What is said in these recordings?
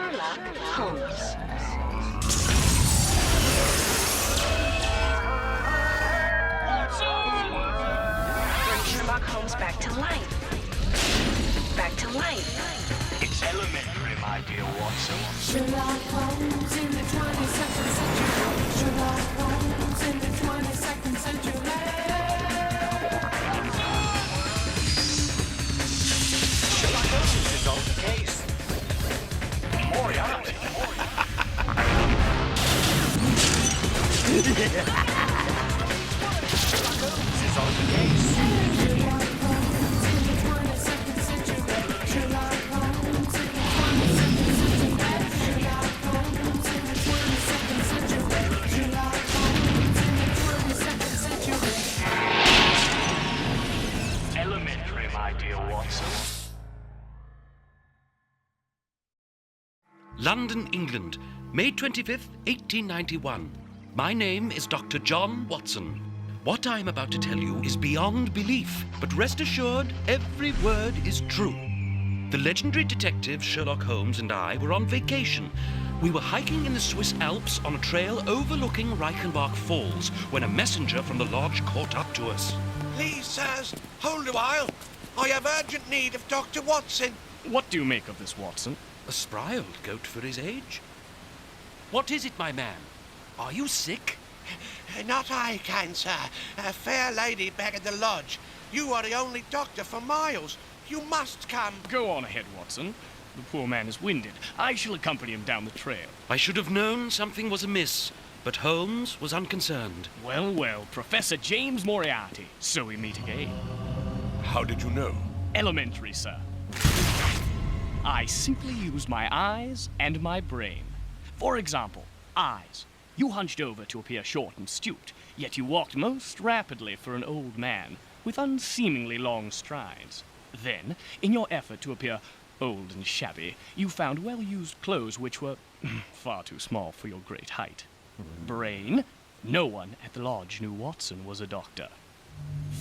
Sherlock Holmes. Bring Sherlock Holmes back to life. Back to life. It's elementary, my dear Watson. Sherlock Holmes in the 22nd century. Sherlock Holmes in the 22nd century. Sherlock Holmes resolved the case. Moriarty. Sherlock Holmes resolved the case. Sherlock Holmes in the 22nd century. Sherlock Holmes in the 22nd century. Sherlock Holmes in the 22nd century. Sherlock Holmes in the 22nd century. Elementary, my dear Watson. London, England, May 25th, 1891. My name is Dr. John Watson. What I am about to tell you is beyond belief, but rest assured, every word is true. The legendary detective Sherlock Holmes and I were on vacation. We were hiking in the Swiss Alps on a trail overlooking Reichenbach Falls when a messenger from the lodge caught up to us. Please, sirs, hold a while. I have urgent need of Dr. Watson. What do you make of this, Watson? A spry old goat for his age. What is it, my man? Are you sick? Not I, kind sir. A fair lady back at the lodge. You are the only doctor for miles. You must come. Go on ahead, Watson. The poor man is winded. I shall accompany him down the trail. I should have known something was amiss, but Holmes was unconcerned. Well, well, Professor James Moriarty. So we meet again. How did you know? Elementary, sir. I simply used my eyes and my brain. For example, eyes. You hunched over to appear short and stooped, yet you walked most rapidly for an old man, with unseemingly long strides. Then, in your effort to appear old and shabby, you found well-used clothes which were far too small for your great height. Brain. No one at the lodge knew Watson was a doctor.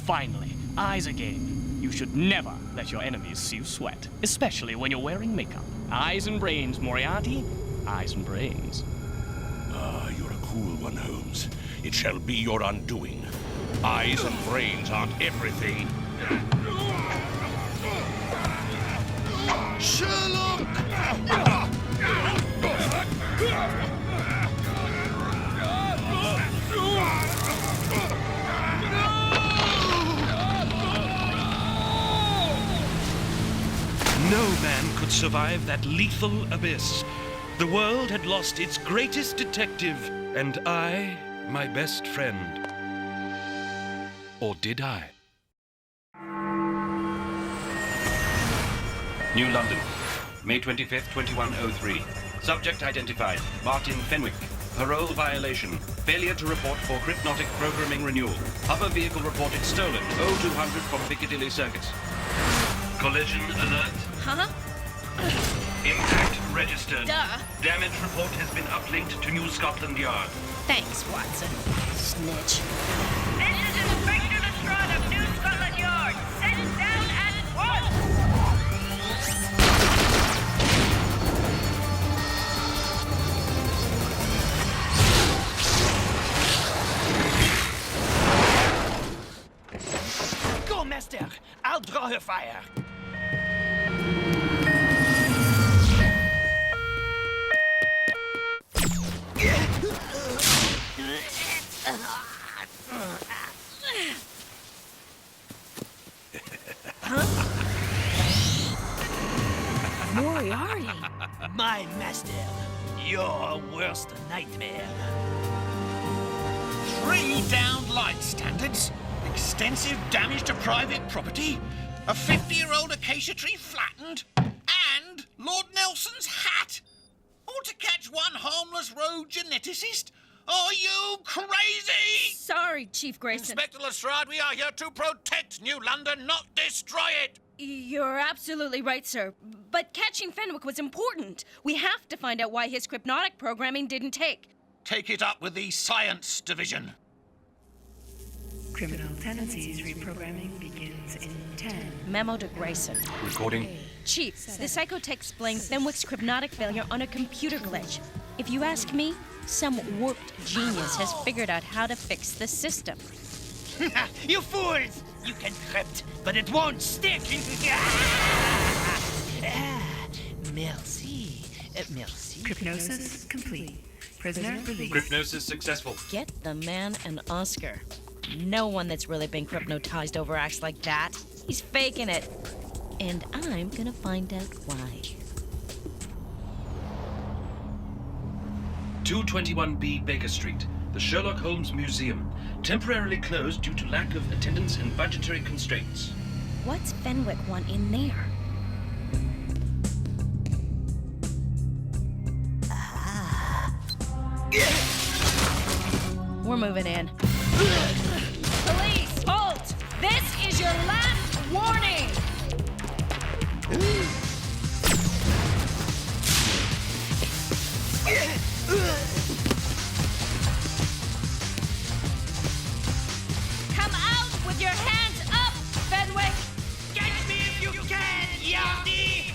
Finally, eyes again. You should never let your enemies see you sweat, especially when you're wearing makeup. Eyes and brains, Moriarty. Eyes and brains. Ah, you're a cool one, Holmes. It shall be your undoing. Eyes and brains aren't everything. Sherlock! No man could survive that lethal abyss. The world had lost its greatest detective, and I, my best friend. Or did I? New London, May 25th, 2103. Subject identified, Martin Fenwick. Parole violation. Failure to report for crypnotic programming renewal. Other vehicle reported stolen. 0200 from Piccadilly Circus. Collision alert. Huh? Impact registered. Duh. Damage report has been uplinked to New Scotland Yard. Thanks, Watson. Snitch. This is Inspector Lestrade of New Scotland Yard. Set down at once! Go, master. I'll draw her fire. Moriarty. My master, your worst nightmare. 3 downed light standards, extensive damage to private property, a 50-year-old acacia tree flattened, and Lord Nelson's hat. All to catch one harmless rogue geneticist? Are you crazy? Sorry, Chief Grayson. Inspector Lestrade, we are here to protect New London, not destroy it. You're absolutely right, sir. But catching Fenwick was important. We have to find out why his crypnotic programming didn't take. Take it up with the Science Division. Criminal tendencies reprogramming begins in 10. Memo to Grayson. Recording Chief, the psychotechs blame Fenwick's crypnotic failure on a computer glitch. If you ask me, some warped genius has figured out how to fix the system. You fools! You can crypt, but it won't stick! Merci. Merci. Crypnosis complete. Prisoner released. Crypnosis successful. Get the man an Oscar. No one that's really been crypnotized overacts like that. He's faking it. And I'm gonna find out why. 221B Baker Street, the Sherlock Holmes Museum, temporarily closed due to lack of attendance and budgetary constraints. What's Fenwick want in there? We're moving in. Police, halt! This is your last warning! Come out with your hands up, Fenwick! Catch me if you can, Yardy!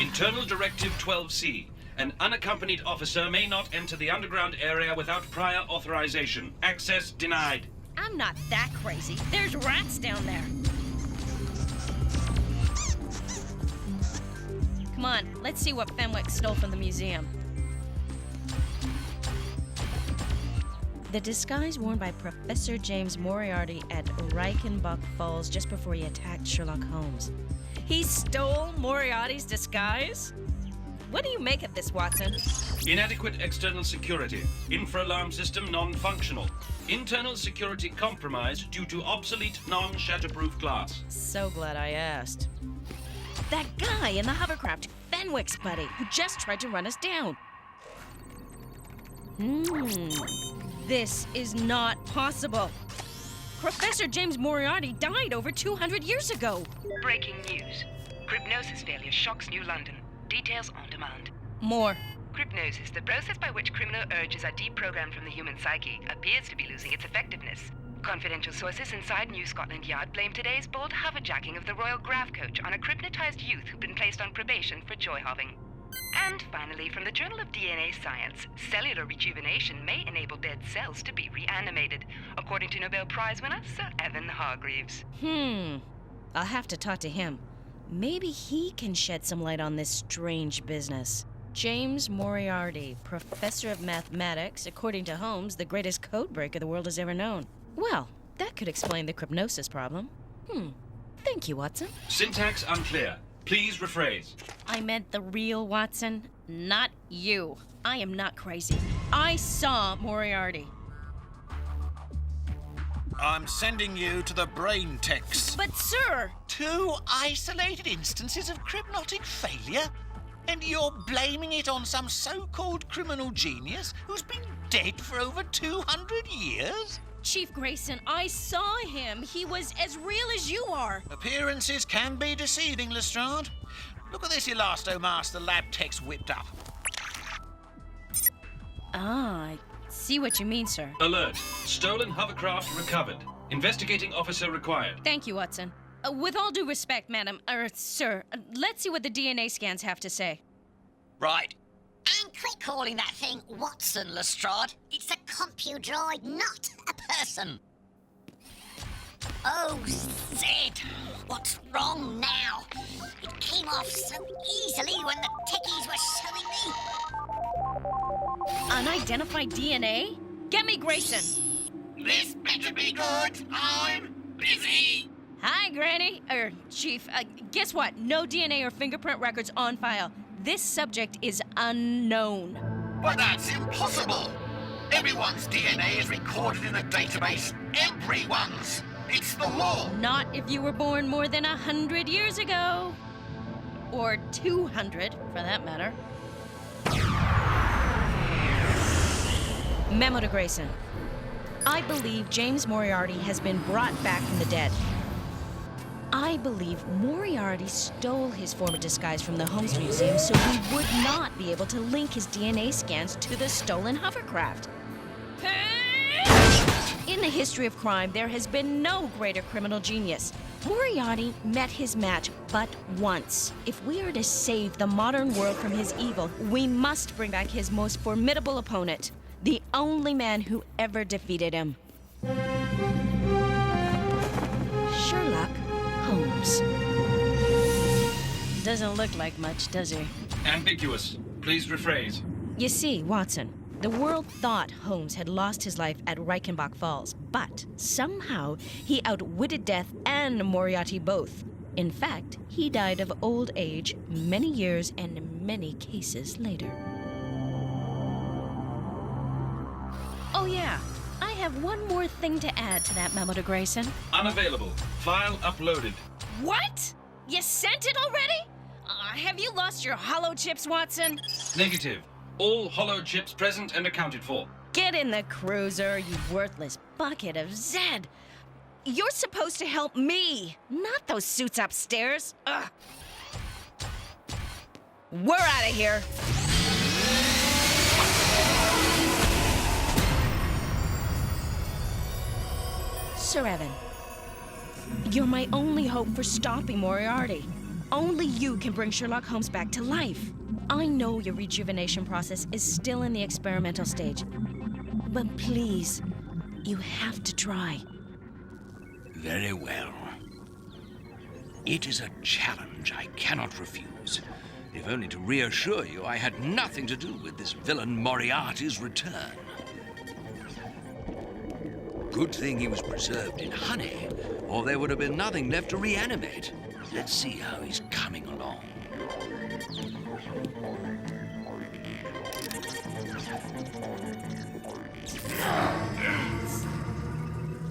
Internal Directive 12C. An unaccompanied officer may not enter the underground area without prior authorization. Access denied. I'm not that crazy. There's rats down there. Come on, let's see what Fenwick stole from the museum. The disguise worn by Professor James Moriarty at Reichenbach Falls just before he attacked Sherlock Holmes. He stole Moriarty's disguise? What do you make of this, Watson? Inadequate external security. Infra-alarm system non-functional. Internal security compromised due to obsolete non-shatterproof glass. So glad I asked. That guy in the hovercraft, Fenwick's buddy, who just tried to run us down. This is not possible. Professor James Moriarty died over 200 years ago. Breaking news. Crypnosis failure shocks New London. Details on demand. More. Crypnosis, the process by which criminal urges are deprogrammed from the human psyche, appears to be losing its effectiveness. Confidential sources inside New Scotland Yard blame today's bold hoverjacking of the Royal Graph Coach on a crypnotized youth who'd been placed on probation for joy-hopping. And finally, from the Journal of DNA Science, cellular rejuvenation may enable dead cells to be reanimated, according to Nobel Prize winner Sir Evan Hargreaves. I'll have to talk to him. Maybe he can shed some light on this strange business. James Moriarty, professor of mathematics, according to Holmes, the greatest codebreaker the world has ever known. Well, that could explain the crypnosis problem. Thank you, Watson. Syntax unclear. Please rephrase. I meant the real Watson, not you. I am not crazy. I saw Moriarty. I'm sending you to the brain techs. But, sir! 2 isolated instances of crypnotic failure? And you're blaming it on some so-called criminal genius who's been dead for over 200 years? Chief Grayson, I saw him. He was as real as you are. Appearances can be deceiving, Lestrade. Look at this elastomask the lab techs whipped up. I see what you mean, sir. Alert. Stolen hovercraft recovered. Investigating officer required. Thank you, Watson. With all due respect, madam, sir, let's see what the DNA scans have to say. Right. And quit calling that thing Watson, Lestrade. It's a compudroid, not a person. Oh, Sid, what's wrong now? It came off so easily when the techies were showing me. Unidentified DNA? Get me Grayson. This better be good. I'm busy. Hi, Granny. Chief, guess what? No DNA or fingerprint records on file. This subject is unknown. But that's impossible. Everyone's DNA is recorded in a database. Everyone's. It's the law. Not if you were born more than 100 years ago. Or 200, for that matter. Memo to Grayson. I believe James Moriarty has been brought back from the dead. I believe Moriarty stole his former disguise from the Holmes Museum so he would not be able to link his DNA scans to the stolen hovercraft. In the history of crime, there has been no greater criminal genius. Moriarty met his match but once. If we are to save the modern world from his evil, we must bring back his most formidable opponent, the only man who ever defeated him. Sherlock Holmes. Doesn't look like much, does he? Ambiguous. Please rephrase. You see, Watson, the world thought Holmes had lost his life at Reichenbach Falls, but somehow he outwitted death and Moriarty both. In fact, he died of old age many years and many cases later. Oh yeah, I have one more thing to add to that memo to Grayson. Unavailable. File uploaded. What? You sent it already? Have you lost your hollow chips, Watson? Negative. All hollow chips present and accounted for. Get in the cruiser, you worthless bucket of Zed. You're supposed to help me, not those suits upstairs. Ugh. We're out of here. Sir Evan, you're my only hope for stopping Moriarty. Only you can bring Sherlock Holmes back to life. I know your rejuvenation process is still in the experimental stage, but please, you have to try. Very well. It is a challenge I cannot refuse, if only to reassure you I had nothing to do with this villain Moriarty's return. Good thing he was preserved in honey, or there would have been nothing left to reanimate. Let's see how he's coming along.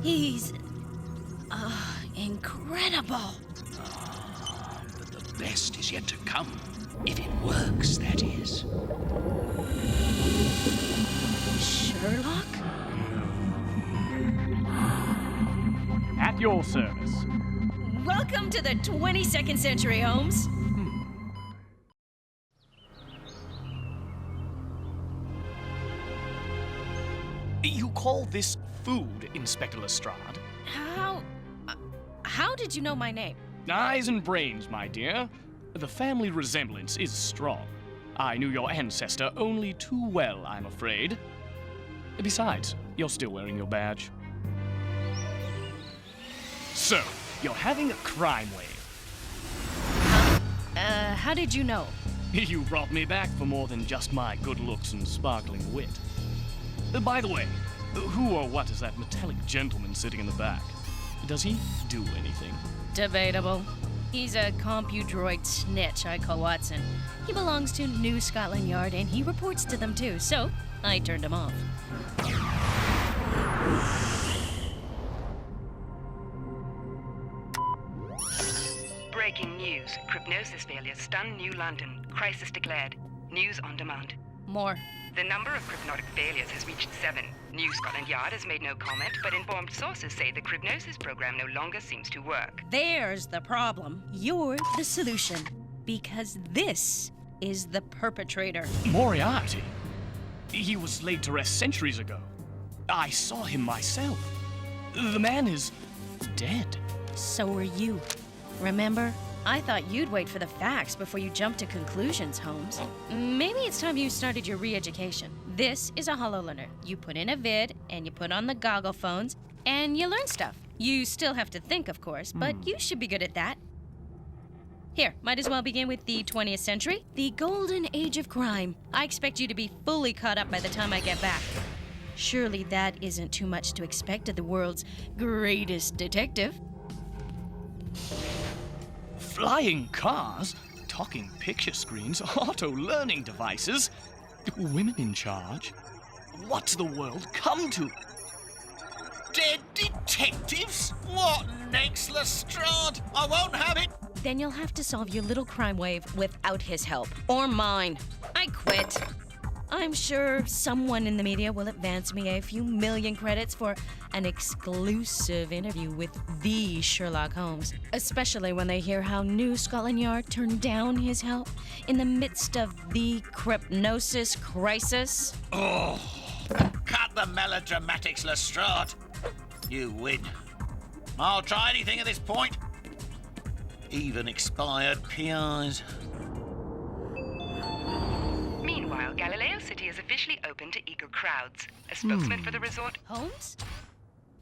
He's... incredible. But the best is yet to come. If it works, that is. Sherlock? At your service. Welcome to the 22nd century, Holmes. You call this food, Inspector Lestrade? How did you know my name? Eyes and brains, my dear. The family resemblance is strong. I knew your ancestor only too well, I'm afraid. Besides, you're still wearing your badge. So, you're having a crime wave. How did you know? You brought me back for more than just my good looks and sparkling wit. By the way, who or what is that metallic gentleman sitting in the back? Does he do anything? Debatable. He's a compudroid snitch, I call Watson. He belongs to New Scotland Yard, and he reports to them too, so I turned him off. Breaking news. Crypnosis failure stun New London. Crisis declared. News on demand. More. The number of crypnotic failures has reached 7. New Scotland Yard has made no comment, but informed sources say the crypnosis program no longer seems to work. There's the problem. You're the solution. Because this is the perpetrator. Moriarty? He was laid to rest centuries ago. I saw him myself. The man is dead. So are you. Remember? I thought you'd wait for the facts before you jump to conclusions, Holmes. Maybe it's time you started your re-education. This is a HoloLearner. You put in a vid, and you put on the goggle phones, and you learn stuff. You still have to think, of course, but you should be good at that. Here, might as well begin with the 20th century, the golden age of crime. I expect you to be fully caught up by the time I get back. Surely that isn't too much to expect of the world's greatest detective. Flying cars, talking picture screens, auto-learning devices, women in charge. What's the world come to? Dead detectives? What next, Lestrade? I won't have it. Then you'll have to solve your little crime wave without his help. Or mine. I quit. I'm sure someone in the media will advance me a few million credits for an exclusive interview with the Sherlock Holmes, especially when they hear how New Scotland Yard turned down his help in the midst of the crypnosis crisis. Oh, cut the melodramatics, Lestrade. You win. I'll try anything at this point. Even expired PIs. Meanwhile, Galileo City is officially open to eager crowds. A spokesman for the resort. Holmes?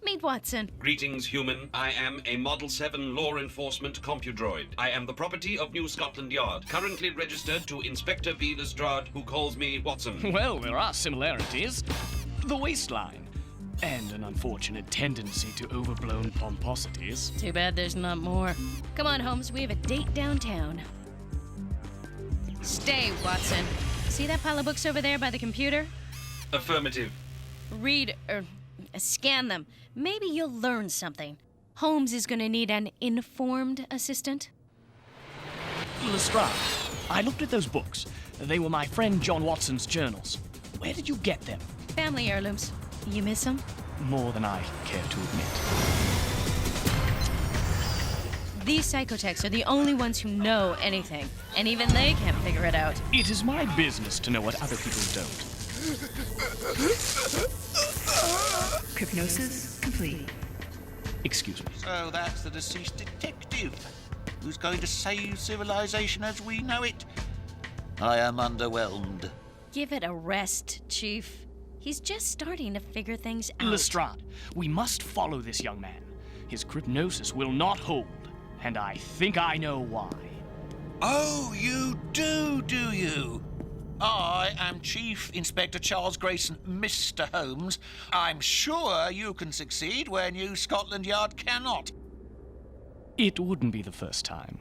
Meet Watson. Greetings, human. I am a Model 7 law enforcement compudroid. I am the property of New Scotland Yard, currently registered to Inspector B. Lestrade, who calls me Watson. Well, there are similarities. The waistline. And an unfortunate tendency to overblown pomposities. Too bad there's not more. Come on, Holmes, we have a date downtown. Stay, Watson. See that pile of books over there by the computer? Affirmative. Read, scan them. Maybe you'll learn something. Holmes is gonna need an informed assistant. Lestrade, I looked at those books. They were my friend John Watson's journals. Where did you get them? Family heirlooms. You miss them? More than I care to admit. These psychotechs are the only ones who know anything, and even they can't figure it out. It is my business to know what other people don't. Crypnosis complete. Excuse me. So that's the deceased detective who's going to save civilization as we know it. I am underwhelmed. Give it a rest, Chief. He's just starting to figure things out. Lestrade, we must follow this young man. His crypnosis will not hold, and I think I know why. Oh, you do you? I am Chief Inspector Charles Grayson, Mr. Holmes. I'm sure you can succeed where New Scotland Yard cannot. It wouldn't be the first time.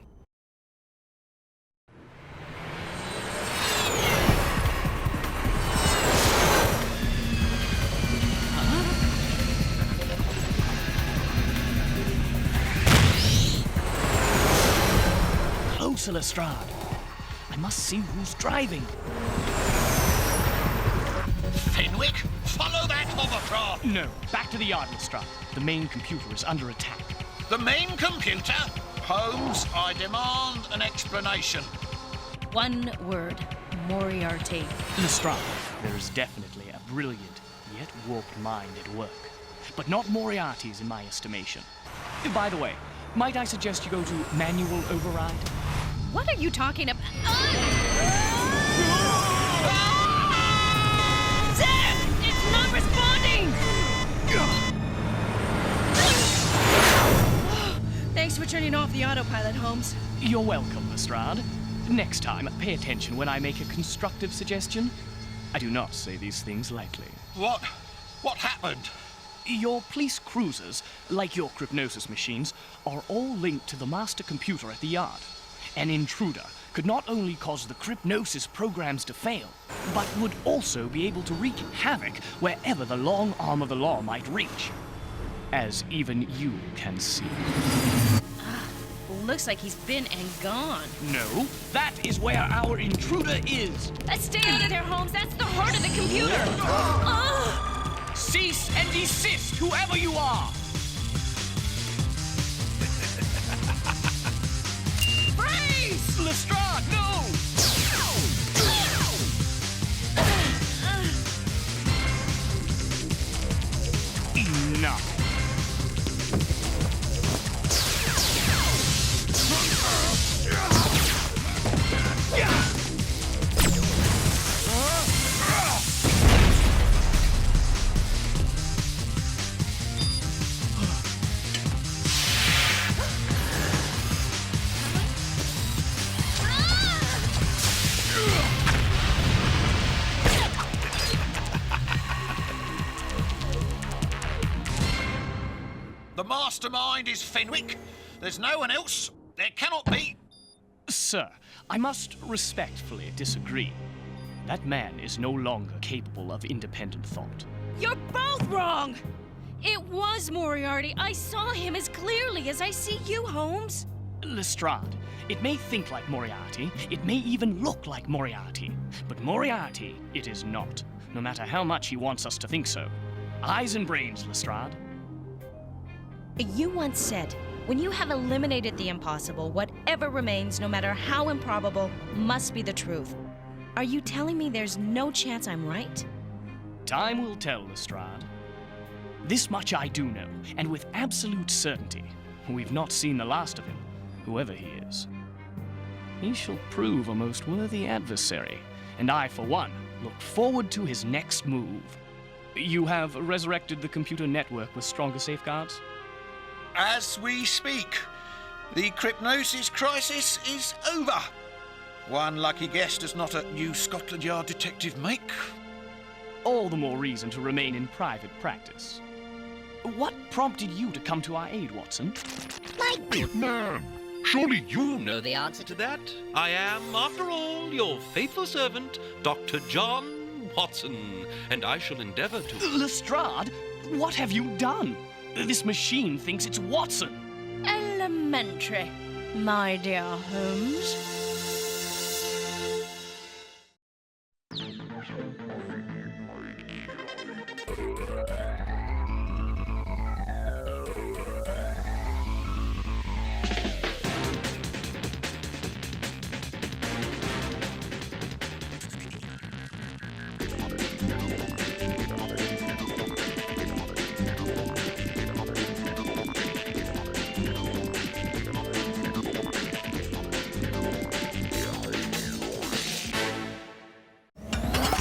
Closer, Lestrade. I must see who's driving. Fenwick, follow that hovercraft! No, back to the yard, Lestrade. The main computer is under attack. The main computer? Holmes, I demand an explanation. One word. Moriarty. Lestrade, there is definitely a brilliant, yet warped mind at work. But not Moriarty's in my estimation. By the way, might I suggest you go to manual override? What are you talking about? Sam! It's not responding! Thanks for turning off the autopilot, Holmes. You're welcome, Lestrade. Next time, pay attention when I make a constructive suggestion. I do not say these things lightly. What happened? Your police cruisers, like your crypnosis machines, are all linked to the master computer at the yard. An intruder could not only cause the crypnosis programs to fail, but would also be able to wreak havoc wherever the long arm of the law might reach. As even you can see. Looks like he's been and gone. No, that is where our intruder is. Let's stay out of there, Holmes. That's the heart of the computer. Cease and desist, whoever you are! Freeze! Lestrade, no! Enough. The mastermind is Fenwick. There's no one else. There cannot be. Sir, I must respectfully disagree. That man is no longer capable of independent thought. You're both wrong! It was Moriarty. I saw him as clearly as I see you, Holmes. Lestrade, it may think like Moriarty, it may even look like Moriarty, but Moriarty it is not, no matter how much he wants us to think so. Eyes and brains, Lestrade. You once said, when you have eliminated the impossible, whatever remains, no matter how improbable, must be the truth. Are you telling me there's no chance I'm right? Time will tell, Lestrade. This much I do know, and with absolute certainty. We've not seen the last of him. whoever he is. He shall prove a most worthy adversary, and I, for one, look forward to his next move. You have resurrected the computer network with stronger safeguards? As we speak, the crypnosis crisis is over. One lucky guest does not at New Scotland Yard detective make. All the more reason to remain in private practice. What prompted you to come to our aid, Watson? My good Man, surely you know the answer to that. I am, after all, your faithful servant, Dr. John Watson, and I shall endeavor to... Lestrade, what have you done? This machine thinks it's Watson. Elementary, my dear Holmes.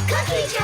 Cookie Jar!